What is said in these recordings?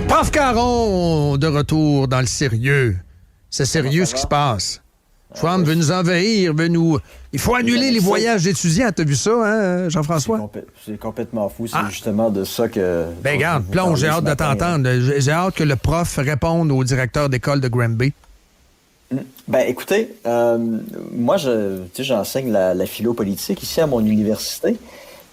Prof Caron, de retour dans le sérieux. C'est sérieux ce qui se passe. Trump veut nous envahir, Il faut annuler les voyages d'étudiants. T'as vu ça, hein, Jean-François? C'est complètement fou. C'est justement de ça que... Ben regarde, plonge, j'ai hâte de t'entendre. J'ai hâte que le prof réponde au directeur d'école de Granby. Ben écoutez, moi, j'enseigne la philo politique ici à mon université.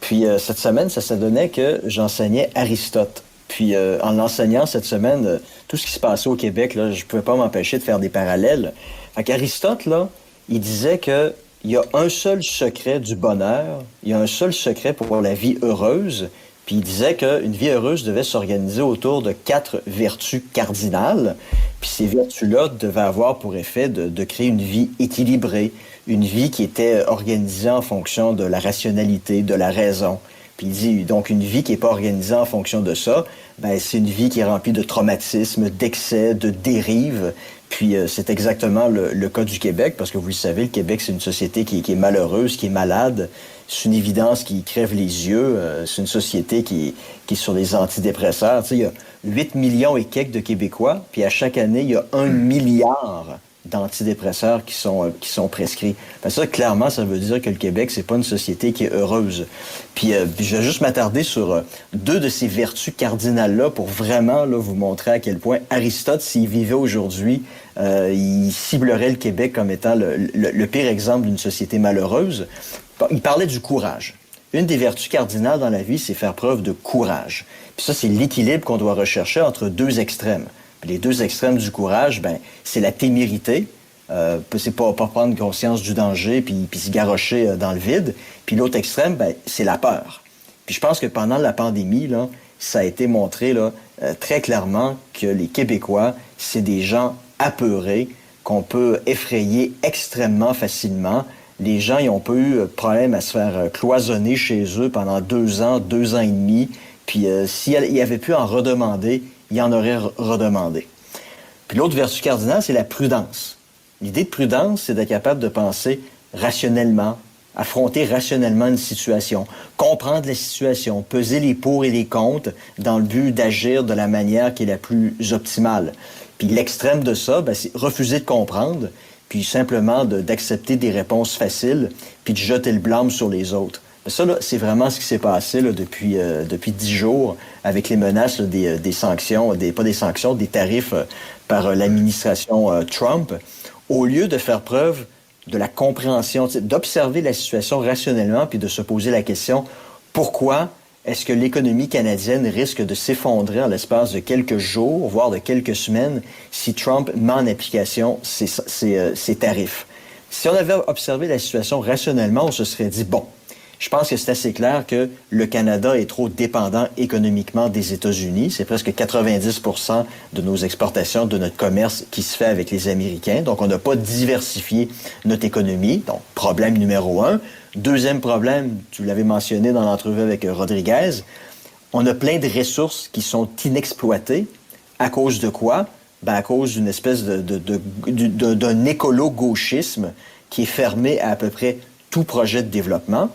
Puis cette semaine, ça donnait que j'enseignais Aristote. Puis en l'enseignant cette semaine, tout ce qui se passait au Québec, là, je pouvais pas m'empêcher de faire des parallèles. Fait qu'Aristote, là, il disait que il y a un seul secret du bonheur, il y a un seul secret pour la vie heureuse, puis il disait qu'une vie heureuse devait s'organiser autour de 4 vertus cardinales, puis ces vertus-là devaient avoir pour effet de créer une vie équilibrée, une vie qui était organisée en fonction de la rationalité, de la raison. Puis il dit, donc, une vie qui n'est pas organisée en fonction de ça, ben c'est une vie qui est remplie de traumatismes, d'excès, de dérives. Puis c'est exactement le cas du Québec, parce que vous le savez, le Québec, c'est une société qui est malheureuse, qui est malade. C'est une évidence qui crève les yeux. C'est une société qui est sur les antidépresseurs. Tu sais, il y a 8 millions et quelques de Québécois, puis à chaque année, il y a 1 milliard d'antidépresseurs qui sont prescrits. Ben ça, clairement, ça veut dire que le Québec, c'est pas une société qui est heureuse. Puis je vais juste m'attarder sur 2 de ces vertus cardinales-là pour vraiment là, vous montrer à quel point Aristote, s'il vivait aujourd'hui, il ciblerait le Québec comme étant le pire exemple d'une société malheureuse. Il parlait du courage. Une des vertus cardinales dans la vie, c'est faire preuve de courage. Puis ça, c'est l'équilibre qu'on doit rechercher entre 2 extrêmes. Puis les 2 extrêmes du courage, ben, c'est la témérité. C'est pas prendre conscience du danger puis se garrocher dans le vide. Puis l'autre extrême, ben, c'est la peur. Puis je pense que pendant la pandémie, là, ça a été montré là, très clairement que les Québécois, c'est des gens apeurés qu'on peut effrayer extrêmement facilement. Les gens, ils n'ont pas eu de problème à se faire cloisonner chez eux pendant 2 ans, 2 ans et demi. Puis s'il y avait pu en redemander, il en aurait redemandé. Puis l'autre vertu cardinale, c'est la prudence. L'idée de prudence, c'est d'être capable de penser rationnellement, affronter rationnellement une situation, comprendre la situation, peser les pour et les contre dans le but d'agir de la manière qui est la plus optimale. Puis l'extrême de ça, ben, c'est refuser de comprendre, puis simplement d'accepter des réponses faciles, puis de jeter le blâme sur les autres. Ça, là, c'est vraiment ce qui s'est passé là, depuis 10 jours avec les menaces là, des sanctions, pas des sanctions, des tarifs par l'administration Trump. Au lieu de faire preuve de la compréhension, d'observer la situation rationnellement puis de se poser la question pourquoi est-ce que l'économie canadienne risque de s'effondrer en l'espace de quelques jours, voire de quelques semaines, si Trump met en application ses tarifs? Si on avait observé la situation rationnellement, on se serait dit, bon, je pense que c'est assez clair que le Canada est trop dépendant économiquement des États-Unis. C'est presque 90% de nos exportations, de notre commerce qui se fait avec les Américains. Donc, on n'a pas diversifié notre économie. Donc, problème numéro 1. Deuxième problème, tu l'avais mentionné dans l'entrevue avec Rodriguez, on a plein de ressources qui sont inexploitées. À cause de quoi? Ben, à cause d'une espèce d'un écolo-gauchisme qui est fermé à peu près tout projet de développement.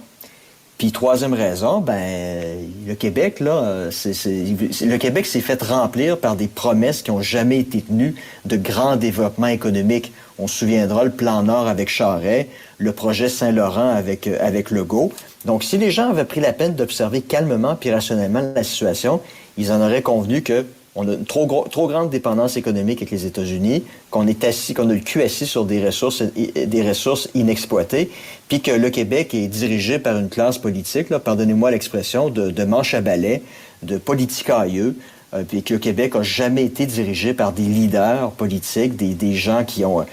Puis troisième raison, ben le Québec là, le Québec s'est fait remplir par des promesses qui n'ont jamais été tenues de grand développement économique. On se souviendra le plan Nord avec Charest, le projet Saint-Laurent avec Legault. Donc si les gens avaient pris la peine d'observer calmement puis rationnellement la situation, ils en auraient convenu que on a une trop grande dépendance économique avec les États-Unis, qu'on a le cul assis sur des ressources inexploitées, puis que le Québec est dirigé par une classe politique, là, pardonnez-moi l'expression, de manche à balai, de politicailleux, puis que le Québec a jamais été dirigé par des leaders politiques, des gens qui ont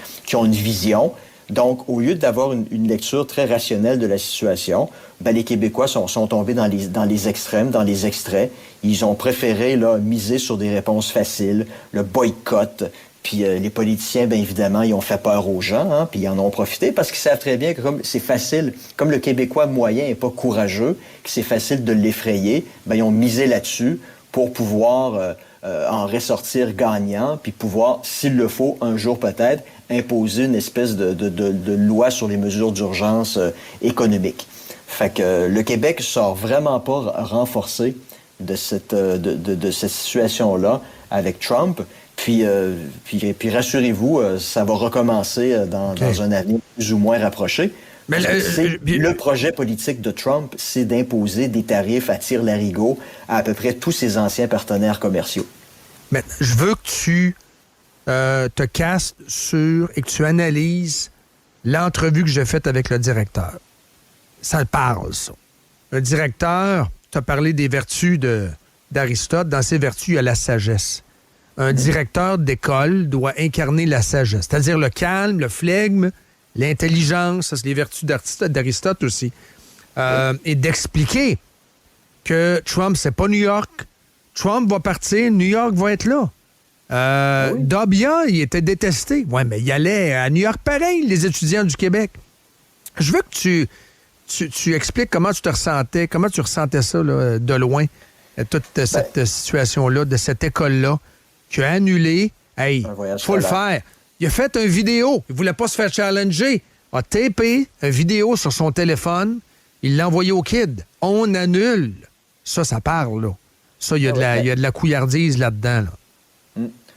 une vision. Donc, au lieu d'avoir une lecture très rationnelle de la situation, ben, les Québécois sont tombés dans les extrêmes, dans les extraits. Ils ont préféré là, miser sur des réponses faciles, le boycott. Puis les politiciens, bien évidemment, ils ont fait peur aux gens, hein, puis ils en ont profité parce qu'ils savent très bien que comme c'est facile, comme le Québécois moyen n'est pas courageux, que c'est facile de l'effrayer, bien, ils ont misé là-dessus pour pouvoir en ressortir gagnant, puis pouvoir, s'il le faut, un jour peut-être, imposer une espèce de loi sur les mesures d'urgence économiques. Fait que le Québec sort vraiment pas renforcé de cette situation-là avec Trump. Puis rassurez-vous, ça va recommencer dans un avenir plus ou moins rapproché. Mais le projet politique de Trump, c'est d'imposer des tarifs à tire-larigot à peu près tous ses anciens partenaires commerciaux. Mais je veux que tu te castes sur et que tu analyses l'entrevue que j'ai faite avec le directeur. Ça le parle, ça. Le directeur t'a parlé des vertus d'Aristote. Dans ses vertus, il y a la sagesse. Un directeur d'école doit incarner la sagesse, c'est-à-dire le calme, le flegme, l'intelligence, ça c'est les vertus d'Aristote aussi. Et d'expliquer que Trump, c'est pas New York. Trump va partir, New York va être là. Dobia, il était détesté. Oui, mais il allait à New York pareil, les étudiants du Québec. Je veux que tu expliques comment tu te ressentais, comment tu ressentais ça là, de loin, toute cette situation-là, de cette école-là, qui a annulé. Hey, faut le faire. Il a fait une vidéo. Il voulait pas se faire challenger. A tapé une vidéo sur son téléphone. Il l'a envoyé au kid. On annule. Ça parle, là. Ça, il y a de la couillardise là-dedans, là.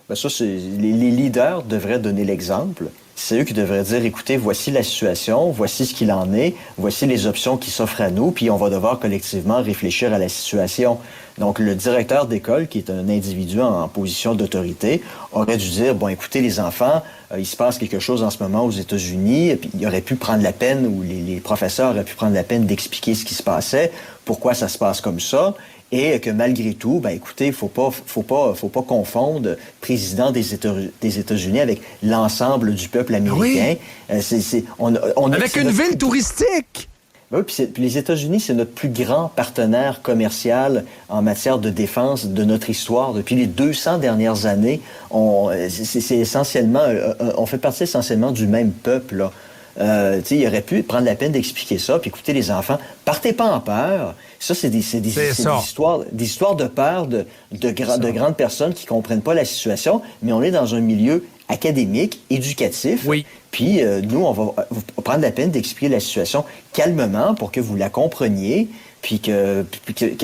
Ben ça, les leaders devraient donner l'exemple. C'est eux qui devraient dire, écoutez, voici la situation, voici ce qu'il en est, voici les options qui s'offrent à nous, puis on va devoir collectivement réfléchir à la situation. Donc, le directeur d'école, qui est un individu en position d'autorité, aurait dû dire, bon, écoutez, les enfants, il se passe quelque chose en ce moment aux États-Unis, puis il aurait pu prendre la peine, ou les professeurs auraient pu prendre la peine d'expliquer ce qui se passait, pourquoi ça se passe comme ça, et que malgré tout, ben écoutez, faut pas confondre président des États-Unis avec l'ensemble du peuple américain. Oui. Avec une ville touristique. Oui, puis les États-Unis, c'est notre plus grand partenaire commercial en matière de défense de notre histoire. Depuis les 200 dernières années, c'est essentiellement, on fait partie essentiellement du même peuple, là. Il aurait pu prendre la peine d'expliquer ça, puis écoutez, les enfants, partez pas en peur. Ça, c'est des histoires de peur de grandes personnes qui comprennent pas la situation, mais on est dans un milieu académique, éducatif. Oui. Puis nous, on va prendre la peine d'expliquer la situation calmement pour que vous la compreniez, puis que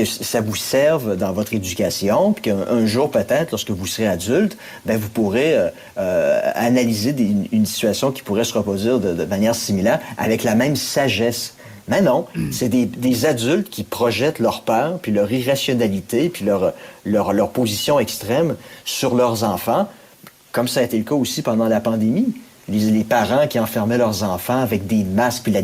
ça vous serve dans votre éducation, puis qu'un jour, peut-être, lorsque vous serez adulte, ben vous pourrez analyser une situation qui pourrait se reproduire de manière similaire avec la même sagesse. Mais non, c'est des adultes qui projettent leur peur, puis leur irrationalité, puis leur position extrême sur leurs enfants, comme ça a été le cas aussi pendant la pandémie. Les parents qui enfermaient leurs enfants avec des masques, puis la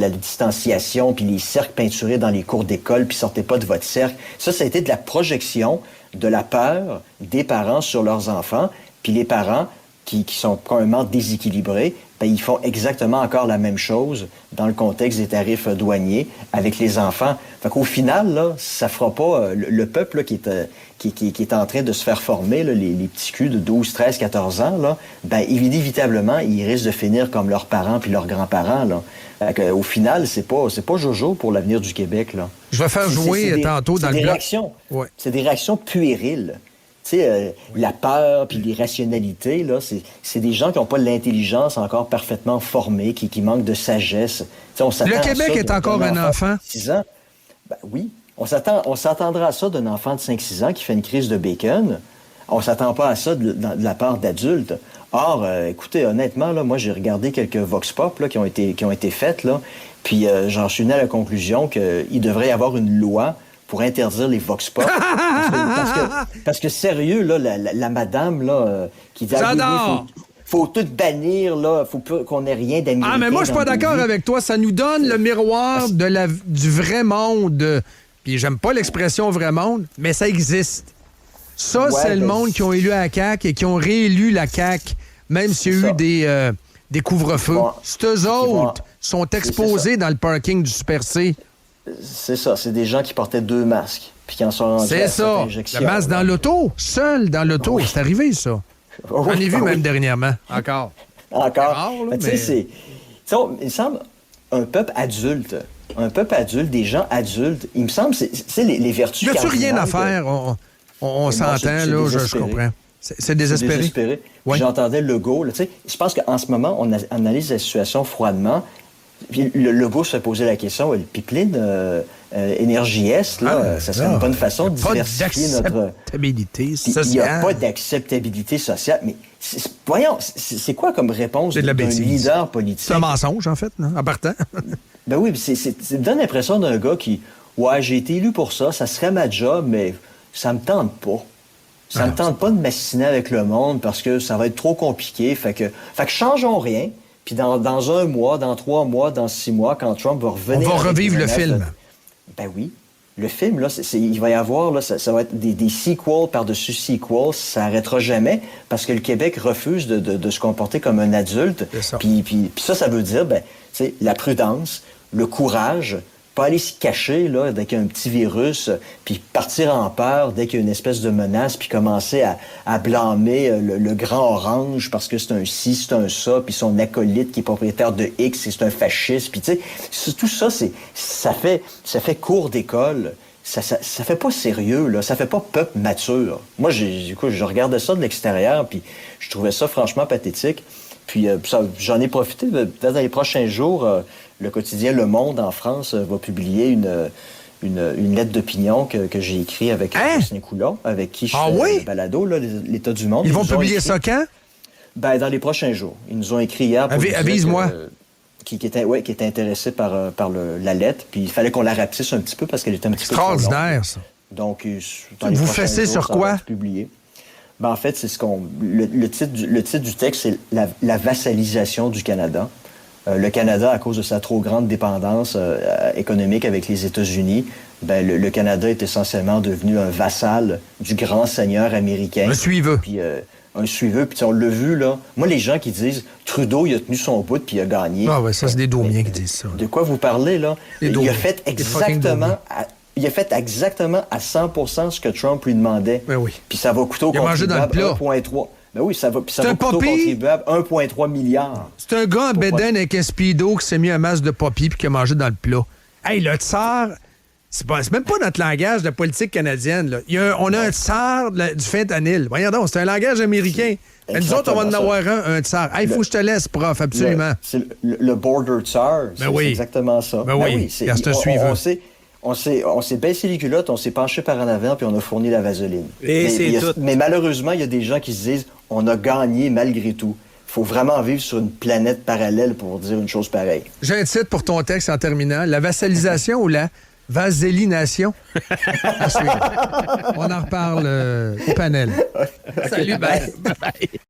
distanciation, puis les cercles peinturés dans les cours d'école, puis sortez pas de votre cercle. Ça a été de la projection de la peur des parents sur leurs enfants, puis les parents qui sont probablement déséquilibrés, ben, ils font exactement encore la même chose dans le contexte des tarifs douaniers avec les enfants. Fait qu'au final, là, ça fera pas le peuple là, qui est en train de se faire former, là, les petits culs de 12, 13, 14 ans, là, ben, inévitablement, ils risquent de finir comme leurs parents puis leurs grands-parents, là. Fait qu'au final, c'est pas jojo pour l'avenir du Québec, là. Je vais faire jouer tantôt dans le bloc. C'est des réactions puériles. La peur puis l'irrationalité, là, c'est des gens qui n'ont pas l'intelligence encore parfaitement formée, qui manquent de sagesse. Le Québec est encore un enfant. 6 ans. Ben oui. On s'attendra à ça d'un enfant de 5-6 ans qui fait une crise de bacon. On s'attend pas à ça de la part d'adultes. Or, écoutez, honnêtement, là, moi, j'ai regardé quelques vox pop là, qui ont été faites, là, puis j'en suis venu à la conclusion qu'il devrait y avoir une loi pour interdire les vox pop. Parce que sérieux, là, la madame là, qui dit faut tout bannir, là, faut qu'on ait rien d'américain. Ah, mais moi, je suis pas d'accord avec toi. Ça nous donne le miroir du vrai monde. Puis j'aime pas l'expression vrai monde, mais ça existe. Ça, c'est le monde qui ont élu la CAQ et qui ont réélu la CAQ, même s'il y a eu des couvre-feux. C'est eux autres sont exposés dans le parking du Super C. C'est ça, c'est des gens qui portaient 2 masques, puis qui en sont rendus à cette injection. Le masque dans l'auto, seul dans l'auto, oui. C'est arrivé, ça. J'en ai vu même dernièrement, encore. Rare, là, mais... Tu sais, il me semble, un peuple adulte, des gens adultes, il me semble, c'est les vertus cardinales... Y a-tu rien à faire? On Et moi, s'entend, c'est là, je désespéré. comprends. C'est désespéré. Désespéré. Oui. J'entendais Legault. Là, tu sais, je pense qu'en ce moment, on analyse la situation froidement. Puis Legault se fait poser la question, le pipeline Énergie Est, là, ça serait une bonne façon de diversifier notre... D'acceptabilité Il n'y sociale. a pas d'acceptabilité sociale. Mais voyons, c'est quoi comme réponse C'est de la d'un bêtise. leader politique? C'est un mensonge, en fait, là, en partant. Ben oui, ça donne l'impression d'un gars qui, ouais, j'ai été élu pour ça, ça serait ma job, mais ça me tente pas. Ça me tente pas de m'assiner avec le monde parce que ça va être trop compliqué. Fait que changeons rien. Puis dans 1 mois, dans 3 mois, dans 6 mois, quand Trump va revenir... On va revivre le film. Ben oui. Le film, là, il va y avoir, là, ça va être des sequels par-dessus sequels, ça n'arrêtera jamais, parce que le Québec refuse de se comporter comme un adulte. Puis ça veut dire, ben, tu sais, la prudence, le courage, pas aller s'y cacher, là, dès qu'il y a un petit virus, puis partir en peur dès qu'il y a une espèce de menace, puis commencer à blâmer le grand orange parce que c'est un ci, c'est un ça, puis son acolyte qui est propriétaire de X, et c'est un fasciste, puis tu sais, tout ça, ça fait cours d'école. Ça fait pas sérieux, là. Ça fait pas peuple mature. Moi, je regardais ça de l'extérieur, puis je trouvais ça franchement pathétique. Puis j'en ai profité. Peut-être dans les prochains jours, le quotidien Le Monde en France va publier une lettre d'opinion que j'ai écrite avec Christine Coulon, avec qui je fais le balado, là, l'État du monde. Ils vont publier ça quand? Ben, dans les prochains jours. Ils nous ont écrit hier pour Avise-moi. Qui était intéressé par la lettre. Puis il fallait qu'on la rapetisse un petit peu parce qu'elle était un petit peu trop longue. Extraordinaire, ça. Donc, vous fessez sur quoi? Publié. Ben, en fait, c'est le titre du texte, c'est la vassalisation du Canada. Le Canada, à cause de sa trop grande dépendance économique avec les États-Unis, ben, le Canada est essentiellement devenu un vassal du grand seigneur américain. Un suiveux. Puis, un suiveux. Puis on l'a vu, là. Moi, les gens qui disent Trudeau, il a tenu son bout puis il a gagné. Ah ouais, ça, c'est des Daumiens qui disent ça. De quoi vous parlez, là? Il a fait exactement... Il a fait exactement à 100% ce que Trump lui demandait. Ben oui. Puis ça va coûter au contribuable 1,3. Ben oui, ça va coûter au contribuable 1,3 milliard. C'est un gars en bédaine avec un speedo qui s'est mis un masque de poppy puis qui a mangé dans le plat. Hey, le tsar, c'est même pas notre langage de politique canadienne. Là. On a un tsar du fentanyl. Voyons donc, c'est un langage américain. Mais nous autres, on va en avoir un tsar. Hey, il faut que je te laisse, prof, absolument. C'est le border tsar. Ben oui. C'est exactement ça. Ben oui, c'est un suivant. On s'est baissé les culottes, on s'est penché par en avant, puis on a fourni la vaseline. Tout. Mais malheureusement, il y a des gens qui se disent « on a gagné malgré tout ». Il faut vraiment vivre sur une planète parallèle pour dire une chose pareille. J'ai un titre pour ton texte en terminant. La vassalisation ou la vaselination? On en reparle au panel. Okay, Salut, bye. Bye.